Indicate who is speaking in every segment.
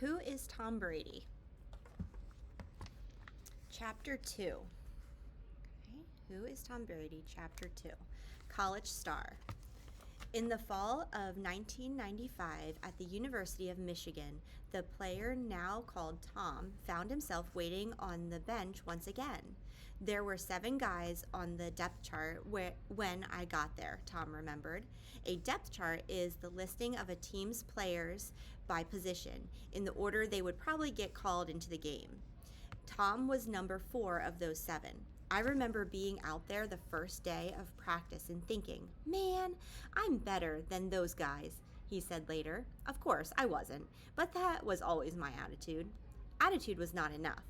Speaker 1: Who is Tom Brady? Chapter 2. Okay. Who is Tom Brady? Chapter 2. College star. In the fall of 1995 at the University of Michigan, the player now called Tom found himself waiting on the bench once again. There were 7 guys on the depth chart when I got there, Tom remembered. A depth chart is the listing of a team's players by position, in the order they would probably get called into the game. Tom was number 4 of those 7. I remember being out there the first day of practice and thinking, man, I'm better than those guys, he said later. Of course, I wasn't, but that was always my attitude. Attitude was not enough.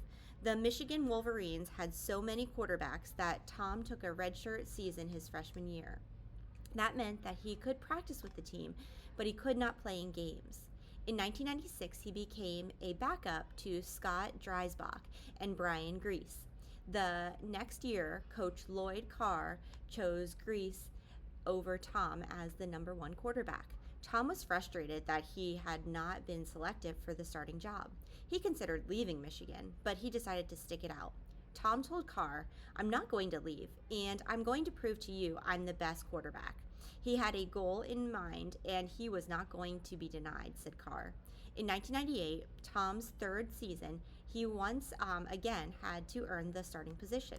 Speaker 1: The Michigan Wolverines had so many quarterbacks that Tom took a redshirt season his freshman year. That meant that he could practice with the team, but he could not play in games. In 1996, he became a backup to Scott Dreisbach and Brian Grease. The next year, Coach Lloyd Carr chose Grease over Tom as the number 1 quarterback. Tom was frustrated that he had not been selected for the starting job. He considered leaving Michigan, but he decided to stick it out. Tom told Carr, I'm not going to leave, and I'm going to prove to you I'm the best quarterback. He had a goal in mind, and he was not going to be denied, said Carr. In 1998, Tom's 3rd season, he once again had to earn the starting position.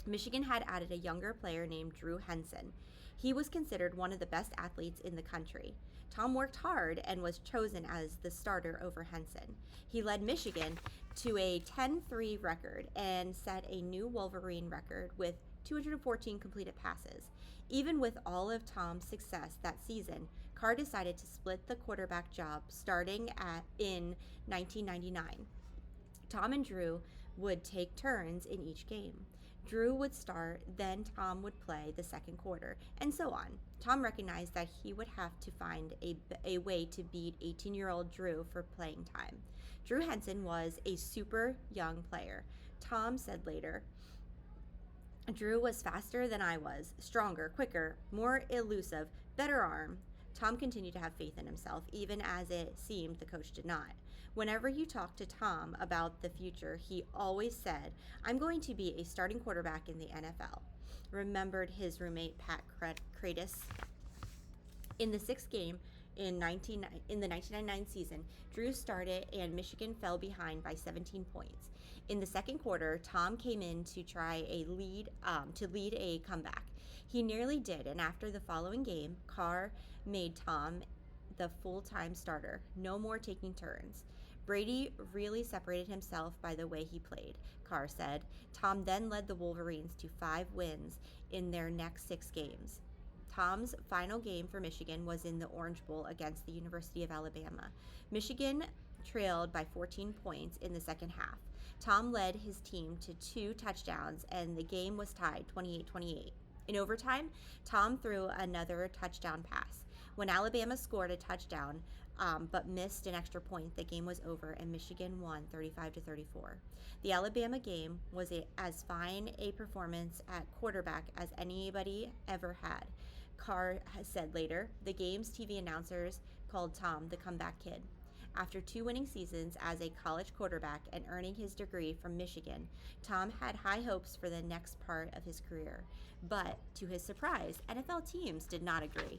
Speaker 1: Michigan had added a younger player named Drew Henson. He was considered one of the best athletes in the country. Tom worked hard and was chosen as the starter over Henson. He led Michigan to a 10-3 record and set a new Wolverine record with 214 completed passes. Even with all of Tom's success that season, Carr decided to split the quarterback job starting in 1999. Tom and Drew would take turns in each game. Drew would start, then Tom would play the second quarter, and so on. Tom recognized that he would have to find a way to beat 18-year-old Drew for playing time. Drew Henson was a super young player. Tom said later, Drew was faster than I was, stronger, quicker, more elusive, better arm. Tom continued to have faith in himself, even as it seemed the coach did not. Whenever you talked to Tom about the future, he always said, I'm going to be a starting quarterback in the NFL, remembered his roommate Pat Kratos. In the 6th game in the 1999 season, Drew started and Michigan fell behind by 17 points. In the second quarter, Tom came in to try to lead a comeback. He nearly did, and after the following game, Carr made Tom the full-time starter. No more taking turns. Brady really separated himself by the way he played, Carr said. Tom then led the Wolverines to 5 wins in their next 6 games. Tom's final game for Michigan was in the Orange Bowl against the University of Alabama. Michigan trailed by 14 points in the second half. Tom led his team to 2 touchdowns, and the game was tied 28-28. In overtime, Tom threw another touchdown pass. When Alabama scored a touchdown but missed an extra point, the game was over and Michigan won 35-34. The Alabama game was as fine a performance at quarterback as anybody ever had. Carr has said later, the game's TV announcers called Tom the comeback kid. After 2 winning seasons as a college quarterback and earning his degree from Michigan, Tom had high hopes for the next part of his career. But to his surprise, NFL teams did not agree.